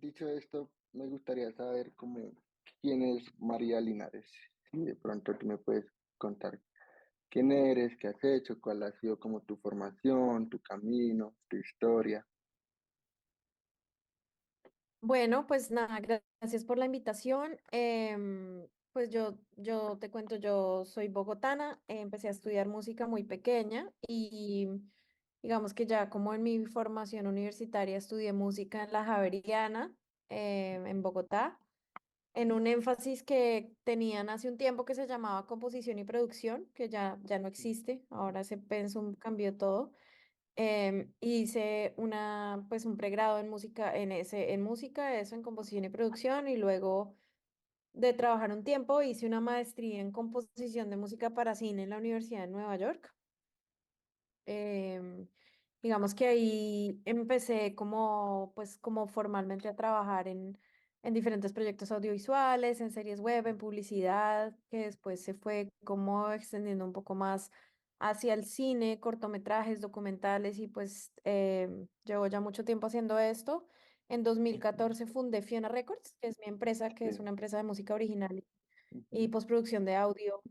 Dicho esto, me gustaría saber cómo, quién es María Linares. Si de pronto tú me puedes contar quién eres, qué has hecho, cuál ha sido como tu formación, tu camino, tu historia. Bueno, pues nada, gracias por la invitación. Pues yo te cuento, yo soy bogotana, empecé a estudiar música muy pequeña y digamos que ya como en mi formación universitaria estudié música en la Javeriana, en Bogotá, en un énfasis que tenían hace un tiempo que se llamaba composición y producción, que ya no existe, ahora ese pensum cambió todo. Hice pues un pregrado en música, en música, eso en composición y producción, y luego de trabajar un tiempo hice una maestría en composición de música para cine en la Universidad de Nueva York. Em, digamos que ahí empecé como formalmente a trabajar en diferentes proyectos audiovisuales, en series web, en publicidad, que después se fue como extendiendo un poco más hacia el cine, cortometrajes, documentales, y pues llevo ya mucho tiempo haciendo esto. En Ujú. 2014 fundé Fiona Records, que es mi empresa, que es Sí. una empresa de música original y Ujú. postproducción de audio,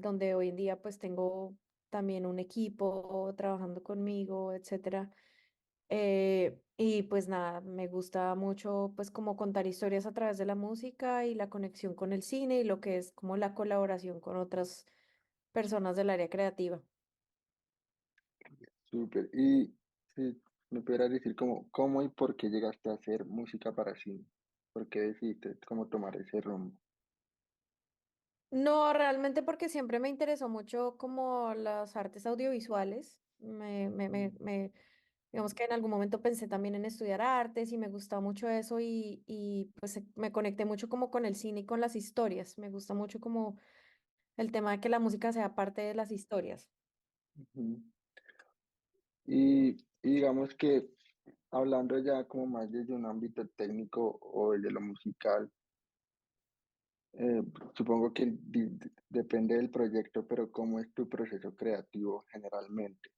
donde hoy en día pues tengo también un equipo trabajando conmigo, etcétera. Y pues nada, me gusta mucho pues como contar historias a través de la música y la conexión con el cine y lo que es como la colaboración con otras personas del área creativa. Súper. Y si me pudieras decir cómo y por qué llegaste a hacer música para cine, por qué decidiste cómo tomar ese rumbo. No, realmente porque siempre me interesó mucho como las artes audiovisuales. Digamos que en algún momento pensé también en estudiar artes y me gustaba mucho eso y pues me conecté mucho como con el cine y con las historias. Me gusta mucho como el tema de que la música sea parte de las historias. Ujú. Y digamos que hablando ya como más desde un ámbito técnico o de lo musical, eh, supongo que depende del proyecto, pero ¿cómo es tu proceso creativo generalmente?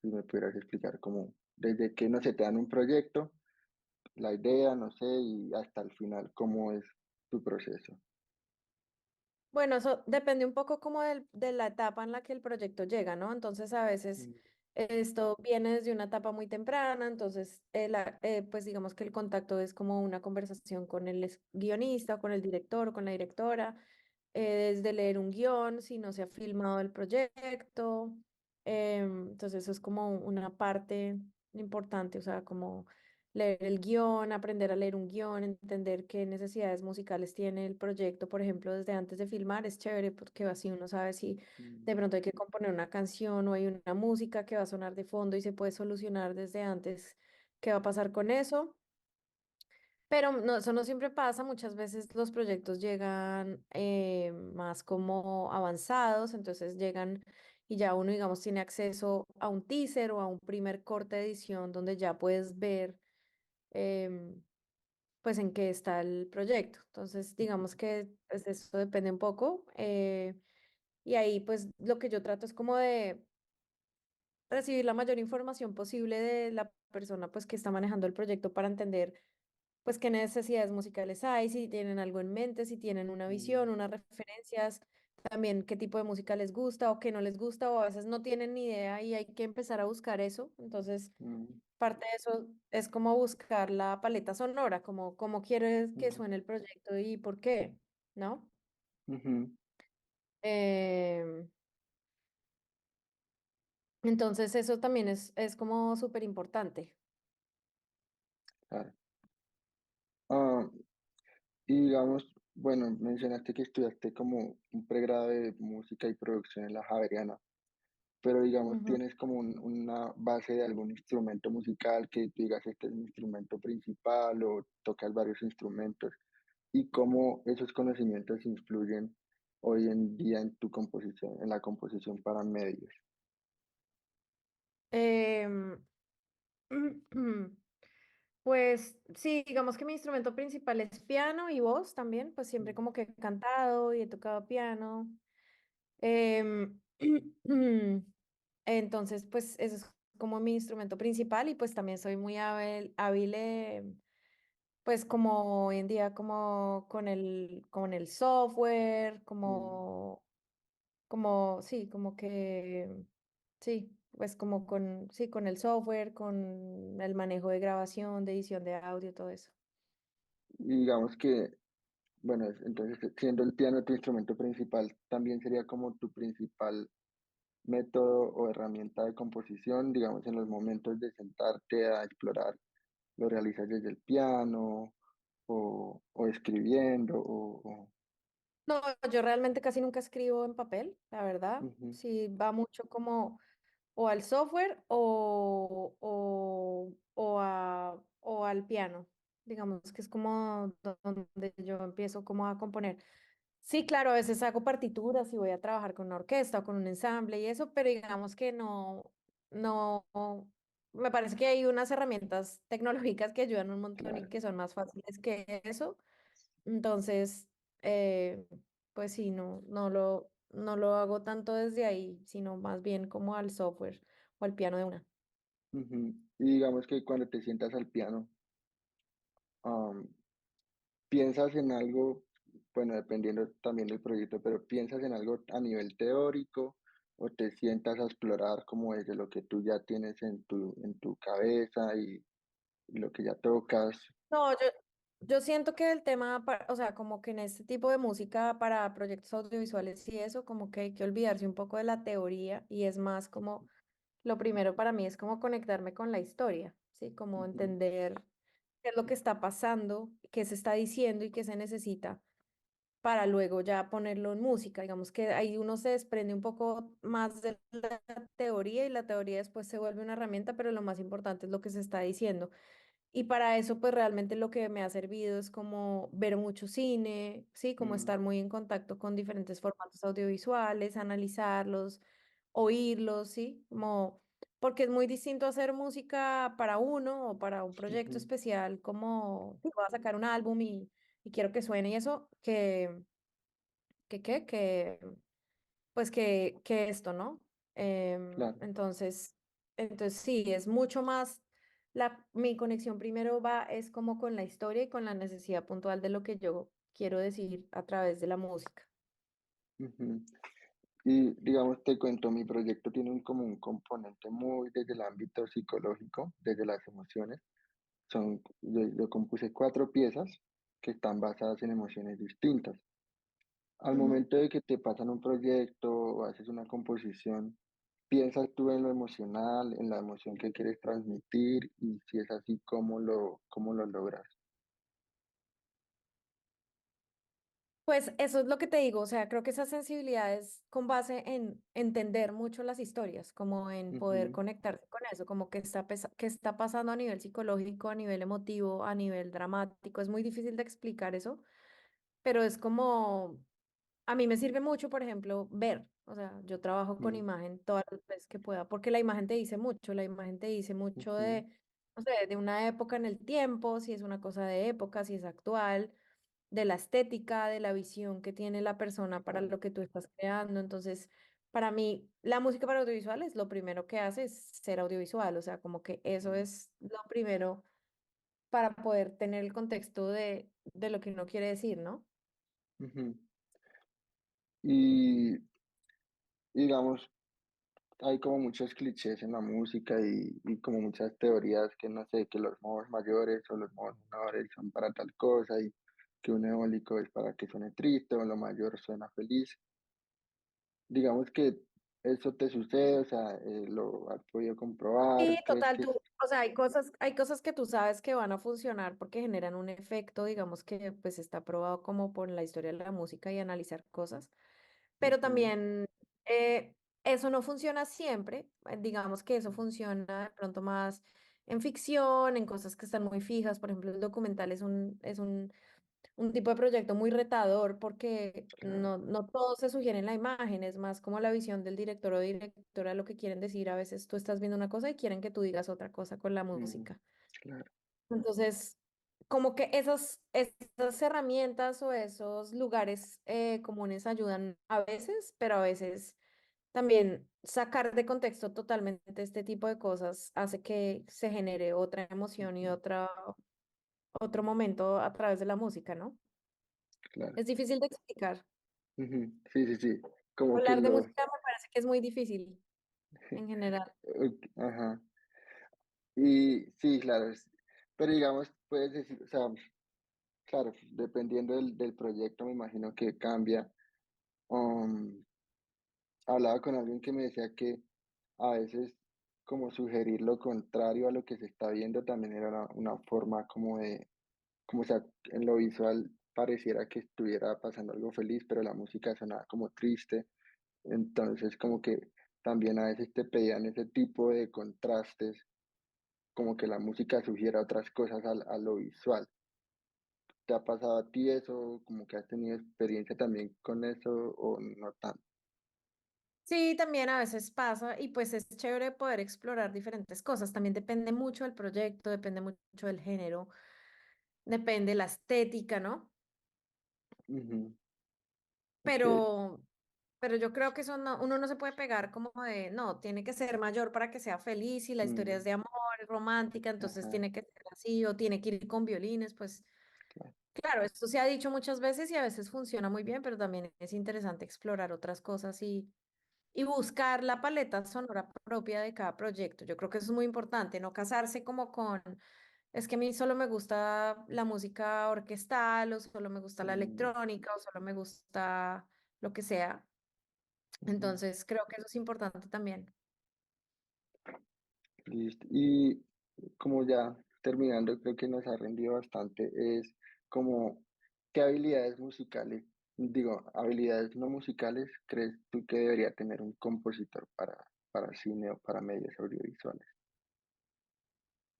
Si me pudieras explicar cómo, desde que no se te dan un proyecto, la idea, no sé, y hasta el final, ¿cómo es tu proceso? Bueno, eso depende un poco como de la etapa en la que el proyecto llega, ¿no? Entonces a veces Mm. esto viene desde una etapa muy temprana, entonces pues digamos que el contacto es como una conversación con el guionista, o con el director o con la directora, desde leer un guión, si no se ha filmado el proyecto. Entonces eso es como una parte importante, o sea, como leer el guión, aprender a leer un guión, entender qué necesidades musicales tiene el proyecto, por ejemplo, desde antes de filmar, es chévere porque así uno sabe si de Mm. pronto hay que componer una canción o hay una música que va a sonar de fondo y se puede solucionar desde antes qué va a pasar con eso. Pero no, eso no siempre pasa, muchas veces los proyectos llegan más como avanzados, entonces llegan y ya uno, digamos, tiene acceso a un teaser o a un primer corte de edición donde ya puedes ver em, pues en qué está el proyecto. Entonces, digamos que pues, eso depende un poco. Y ahí pues lo que yo trato es como de recibir la mayor información posible de la persona pues que está manejando el proyecto para entender pues qué necesidades musicales hay, si tienen algo en mente, si tienen una visión, Mm. unas referencias, también qué tipo de música les gusta o qué no les gusta o a veces no tienen ni idea y hay que empezar a buscar eso. Entonces, Mm. parte de eso es como buscar la paleta sonora, como cómo quieres que Mm. suene el proyecto y por qué, ¿no? Ujú. Em, entonces, eso también es como súper importante. Claro. Ah, y digamos, bueno, mencionaste que estudiaste como un pregrado de música y producción en la Javeriana, pero digamos, ¿tienes como una base de algún instrumento musical que tú digas este es mi instrumento principal o tocas varios instrumentos? ¿Y cómo esos conocimientos influyen hoy en día en tu composición, en la composición para medios? Em, Pues sí, digamos que mi instrumento principal es piano y voz también, pues siempre Mm. como que he cantado y he tocado piano. Em, entonces, pues eso es como mi instrumento principal y pues también soy muy hábil, pues como hoy en día, como con el software, Mm, sí, como que, sí, pues como sí, con el software, con el manejo de grabación, de edición de audio, todo eso. y digamos que, bueno, entonces siendo el piano tu instrumento principal, también sería como tu principal método o herramienta de composición, digamos, en los momentos de sentarte a explorar, lo realizas desde el piano o escribiendo No, yo realmente casi nunca escribo en papel, la verdad. ujú, Sí, va mucho como o al software o al piano. Digamos que es como donde yo empiezo como a componer. Sí, claro, a veces hago partituras y voy a trabajar con una orquesta o con un ensamble y eso, pero digamos que no, me parece que hay unas herramientas tecnológicas que ayudan un montón y claro. que son más fáciles que eso. Entonces, eh, pues sí, no lo hago tanto desde ahí, sino más bien como al software o al piano de una. Ujú. Y digamos que cuando te sientas al piano, am, piensas en algo, bueno, dependiendo también del proyecto, pero piensas en algo a nivel teórico o te sientas a explorar como desde lo que tú ya tienes en tu cabeza y lo que ya tocas. No, yo siento que el tema, o sea, como que en este tipo de música para proyectos audiovisuales y eso, como que hay que olvidarse un poco de la teoría y es más como, lo primero para mí es como conectarme con la historia, ¿sí? Como Ujú, entender qué es lo que está pasando, qué se está diciendo y qué se necesita para luego ya ponerlo en música. Digamos que ahí uno se desprende un poco más de la teoría y la teoría después se vuelve una herramienta, pero lo más importante es lo que se está diciendo. Y para eso, pues realmente lo que me ha servido es como ver mucho cine, sí, como mm, estar muy en contacto con diferentes formatos audiovisuales, analizarlos, oírlos, sí, como, porque es muy distinto hacer música para uno o para un proyecto ujú, especial, como sí, voy a sacar un álbum y quiero que suene y eso, que, pues que esto, ¿no? claro. Entonces sí, es mucho más, mi conexión primero va, es como con la historia y con la necesidad puntual de lo que yo quiero decir a través de la música. Ujú. Y digamos, te cuento, mi proyecto tiene como un componente muy desde el ámbito psicológico, desde las emociones. Yo compuse 4 piezas que están basadas en emociones distintas. Al Ujú. momento de que te pasan un proyecto o haces una composición, piensas tú en lo emocional, en la emoción que quieres transmitir y si es así, cómo lo logras? Pues eso es lo que te digo, o sea, creo que esa sensibilidad es con base en entender mucho las historias, como en poder Ujú, conectarse con eso, como qué está pasando a nivel psicológico, a nivel emotivo, a nivel dramático. Es muy difícil de explicar eso, pero es como, a mí me sirve mucho, por ejemplo, ver, o sea, yo trabajo con mm, imagen todas las veces que pueda, porque la imagen te dice mucho, la imagen te dice mucho ujú, de, no sé, de una época en el tiempo, si es una cosa de época, si es actual, de la estética, de la visión que tiene la persona para claro, lo que tú estás creando. Entonces, para mí, la música para audiovisuales, lo primero que hace es ser audiovisual, o sea, como que eso mm, es lo primero para poder tener el contexto de lo que uno quiere decir, ¿no? ujú. Y digamos, hay como muchos clichés en la música y como muchas teorías que no sé, que los modos mayores o los modos menores son para tal cosa y que un eólico es para que suene triste o lo mayor suena feliz. Digamos que eso te sucede, o sea, lo has podido Sí, comprobar, total, o sea, hay cosas que tú sabes que van a funcionar porque generan un efecto, digamos que pues está probado como por la historia de la música y analizar cosas, pero ujú, también eso no funciona siempre, digamos que eso funciona de pronto más en ficción, en cosas que están muy fijas, por ejemplo, el documental un tipo de proyecto muy retador porque claro, no todo se sugiere en la imagen, es más como la visión del director o directora lo que quieren decir. A veces tú estás viendo una cosa y quieren que tú digas otra cosa con la mm, música. claro, Entonces, como que esas herramientas o esos lugares comunes ayudan a veces, pero a veces también sacar de contexto totalmente este tipo de cosas hace que se genere otra emoción y ujú, otro momento a través de la música, ¿no? claro. Es difícil de explicar. Ujú. Sí, sí, sí. Como que Hablar de lo... música me parece que es muy difícil en general. Ajá. Y sí, claro, pero digamos, puedes decir, o sea, claro, dependiendo del proyecto, me imagino que cambia. Um, Hablaba con alguien que me decía que a veces como sugerir lo contrario a lo que se está viendo también era una forma como de, como sea, en lo visual pareciera que estuviera pasando algo feliz, pero la música sonaba como triste. Entonces, como que también a veces te pedían ese tipo de contrastes, como que la música sugiera otras cosas a lo visual. ¿Te ha pasado a ti eso? ¿Como que has tenido experiencia también con eso o no tanto? Sí, también a veces pasa y pues es chévere poder explorar diferentes cosas. También depende mucho del proyecto, depende mucho del género, depende la estética, ¿no? Ujú. Ok. Pero, pero yo creo que eso no, uno no se puede pegar como de, no, tiene que ser mayor para que sea feliz y la historia es Mm, de amor, es romántica, entonces ajá, tiene que ser así o tiene que ir con violines, pues claro. claro, esto se ha dicho muchas veces y a veces funciona muy bien, pero también es interesante explorar otras cosas y buscar la paleta sonora propia de cada proyecto. Yo creo que eso es muy importante, no casarse como con, es que a mí solo me gusta la música orquestal o solo me gusta la Mm, electrónica o solo me gusta lo que sea. ujú. Entonces, creo que eso es importante también. Listo. Y como ya terminando, creo que nos ha rendido bastante, es como, ¿qué habilidades musicales, digo, habilidades no musicales, crees tú que debería tener un compositor para cine o para medios audiovisuales?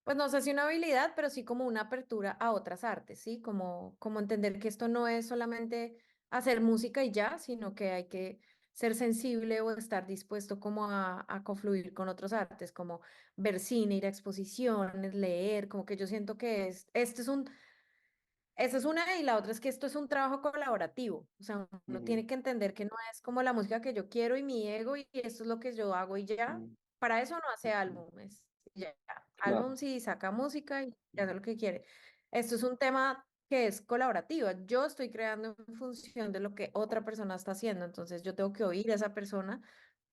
Pues no sé si una habilidad, pero sí como una apertura a otras artes, ¿sí? Como entender que esto no es solamente hacer música y ya, sino que hay que ser sensible o estar dispuesto como a confluir con otros artes, como ver cine, ir a exposiciones, leer, como que yo siento que este es un, esa es una y la otra es que esto es un trabajo colaborativo. O sea, uno Ujú, tiene que entender que no es como la música que yo quiero y mi ego y esto es lo que yo hago y ya. mm, Para eso no hace ujú. álbumes. Ya, álbum Claro. sí saca música y hace Mm, lo que quiere. Esto es un tema que es colaborativa. Yo estoy creando en función de lo que otra persona está haciendo. Entonces yo tengo que oír a esa persona.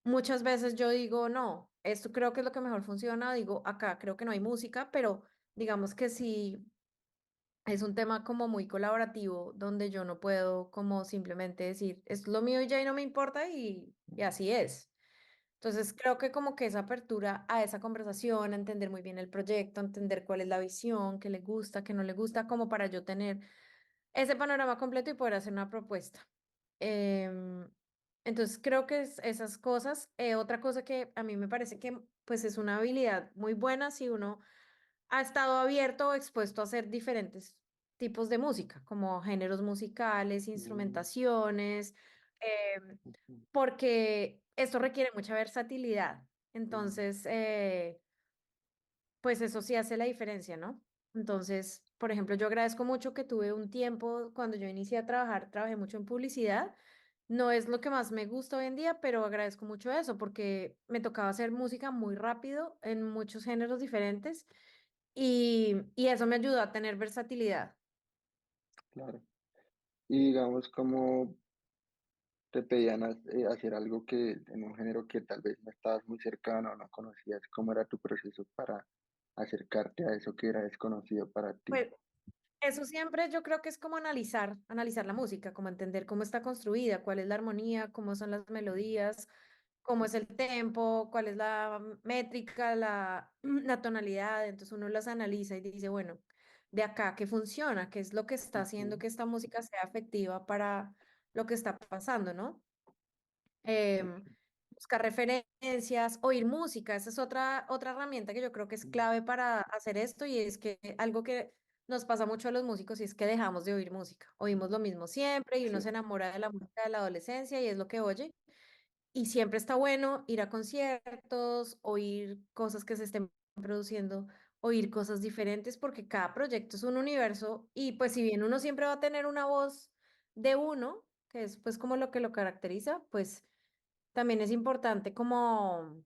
Muchas veces yo digo, no, esto creo que es lo que mejor funciona. Digo, acá creo que no hay música, pero digamos que sí es un tema como muy colaborativo donde yo no puedo como simplemente decir, es lo mío y ya y no me importa y mm, así es. Entonces creo que como que esa apertura a esa conversación, a entender muy bien el proyecto, a entender cuál es la visión, qué le gusta, qué no le gusta, como para yo tener ese panorama completo y poder hacer una propuesta. Em, entonces creo que esas cosas, otra cosa que a mí me parece que pues es una habilidad muy buena si uno ha estado abierto o expuesto a hacer diferentes tipos de música, como géneros musicales, mm, instrumentaciones, em, ujú, porque esto requiere mucha versatilidad. mm, Entonces, pues eso sí hace la diferencia, ¿no? Entonces, por ejemplo, yo agradezco mucho que tuve un tiempo, cuando yo inicié a trabajar, trabajé mucho en publicidad. No es lo que más me gusta hoy en día, pero agradezco mucho eso porque me tocaba hacer música muy rápido en muchos géneros diferentes y eso me ayudó a tener versatilidad. claro. Y digamos, como te pedían hacer algo que en un género que tal vez no estabas muy cercano o no conocías, ¿cómo era tu proceso para acercarte a eso que era desconocido para ti? Pues eso siempre yo creo que es como analizar la música, como entender cómo está construida, cuál es la armonía, cómo son las melodías, cómo es el tempo, cuál es la métrica, la tonalidad. Entonces uno las analiza y dice, bueno, de acá, ¿qué funciona? ¿Qué es lo que está haciendo Ujú, que esta música sea efectiva para lo que está pasando, ¿no? ok, em, Buscar referencias, oír música, esa es otra herramienta que yo creo que es mm, clave para hacer esto y es que algo que nos pasa mucho a los músicos y es que dejamos de oír música. Oímos lo mismo siempre y uno sí, se enamora de la música de la adolescencia y es lo que oye. Y siempre está bueno ir a conciertos, oír cosas que se estén produciendo, oír cosas diferentes porque cada proyecto es un universo y pues si bien uno siempre va a tener una voz de uno, que es pues como lo que lo caracteriza, pues también es importante como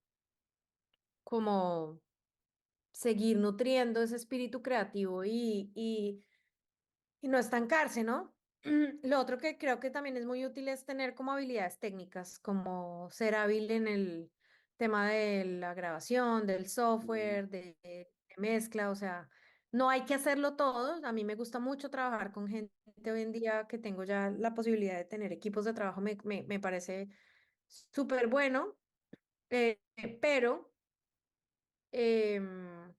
seguir nutriendo ese espíritu creativo y no estancarse, ¿no? Lo otro que creo que también es muy útil es tener como habilidades técnicas, como ser hábil en el tema de la grabación, del Mm, software, de mezcla, o sea, no hay que hacerlo todo. A mí me gusta mucho trabajar con gente hoy en día que tengo ya la posibilidad de tener equipos de trabajo, me parece súper bueno, eh, pero... em,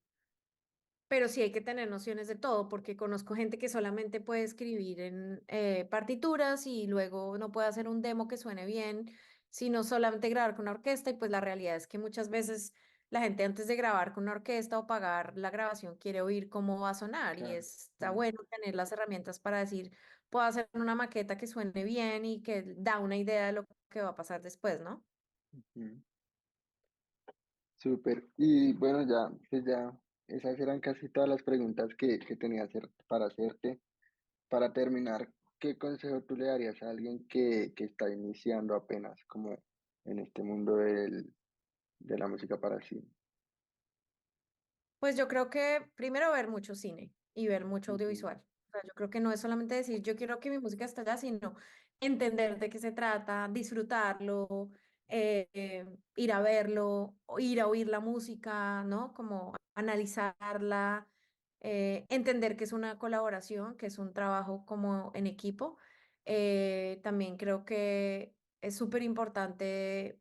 pero sí hay que tener nociones de todo, porque conozco gente que solamente puede escribir en partituras y luego no puede hacer un demo que suene bien, sino solamente grabar con una orquesta. Y pues la realidad es que muchas veces la gente antes de grabar con una orquesta o pagar la grabación quiere oír cómo va a sonar y claro. está Mm, bueno tener las herramientas para decir, puedo hacer una maqueta que suene bien y que da una idea de lo que va a pasar después, ¿no? mm. Súper. Y bueno, ya, pues ya, esas eran casi todas las preguntas que tenía para hacerte. Para terminar, ¿qué consejo tú le darías a alguien que está iniciando apenas como en este mundo de la música para sí? Pues yo creo que primero ver mucho cine y ver mucho Ujú, audiovisual. O sea, yo creo que no es solamente decir yo quiero que mi música esté allá, sino entender de qué se trata, disfrutarlo, ir a verlo, o ir a oír la música, ¿no? Como analizarla, entender que es una colaboración, que es un trabajo como en equipo. También creo que es súper importante.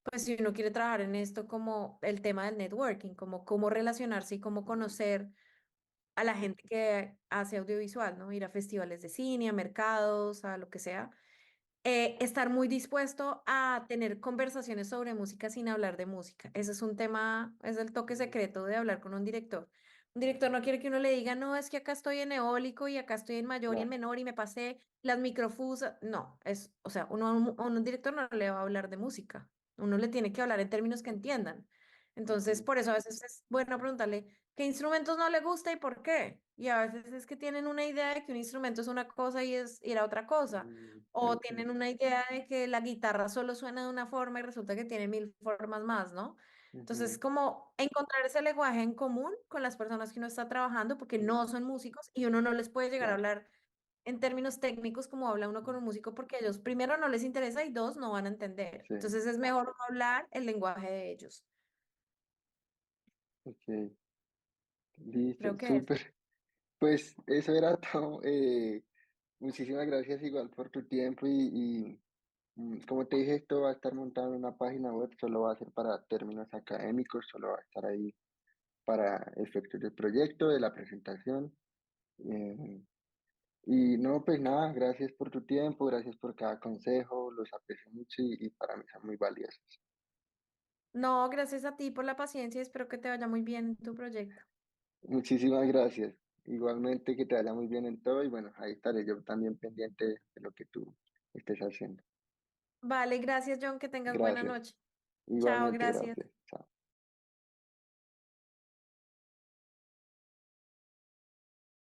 Pues si uno quiere trabajar en esto como el tema del networking, como cómo relacionarse y cómo conocer a la gente que hace audiovisual, ¿no? Ir a festivales de cine, a mercados, a lo que sea, estar muy dispuesto a tener conversaciones sobre música sin hablar de música. Ese es un tema, es el toque secreto de hablar con un director. Un director no quiere que uno le diga, no, es que acá estoy en eólico y acá estoy en mayor y en claro. menor y me pasé las microfusas. No, es, o sea, uno a un director no le va a hablar de música. Uno le tiene que hablar en términos que entiendan. Entonces, Ujú, por eso a veces es bueno preguntarle qué instrumentos no le gusta y por qué. Y a veces es que tienen una idea de que un instrumento es una cosa y es ir a otra cosa. O ok. tienen una idea de que la guitarra solo suena de una forma y resulta que tiene mil formas más, ¿no? Entonces, Ujú, como encontrar ese lenguaje en común con las personas que uno está trabajando, porque no mm, son músicos y uno no les puede llegar a claro. hablar en términos técnicos como habla uno con un músico, porque ellos, primero, no les interesa y dos, no van a entender. Sí, Entonces, es mejor no hablar el lenguaje de ellos. ok. Listo, Creo que es. súper. Pues eso era todo. Muchísimas gracias igual por tu tiempo como te dije, esto va a estar montado en una página web, solo va a ser para términos académicos, solo va a estar ahí para efectos del proyecto, de la presentación. eh, y no, pues nada, gracias por tu tiempo, gracias por cada consejo, los aprecio mucho y para mí son muy valiosos. No, gracias a ti por la paciencia y espero que te vaya muy bien en tu proyecto. Muchísimas gracias. Igualmente que te vaya muy bien en todo y bueno, ahí estaré yo también pendiente de lo que tú estés haciendo. Vale, gracias, John, que tengas buena Gracias. noche. Chao, Igualmente, gracias. gracias.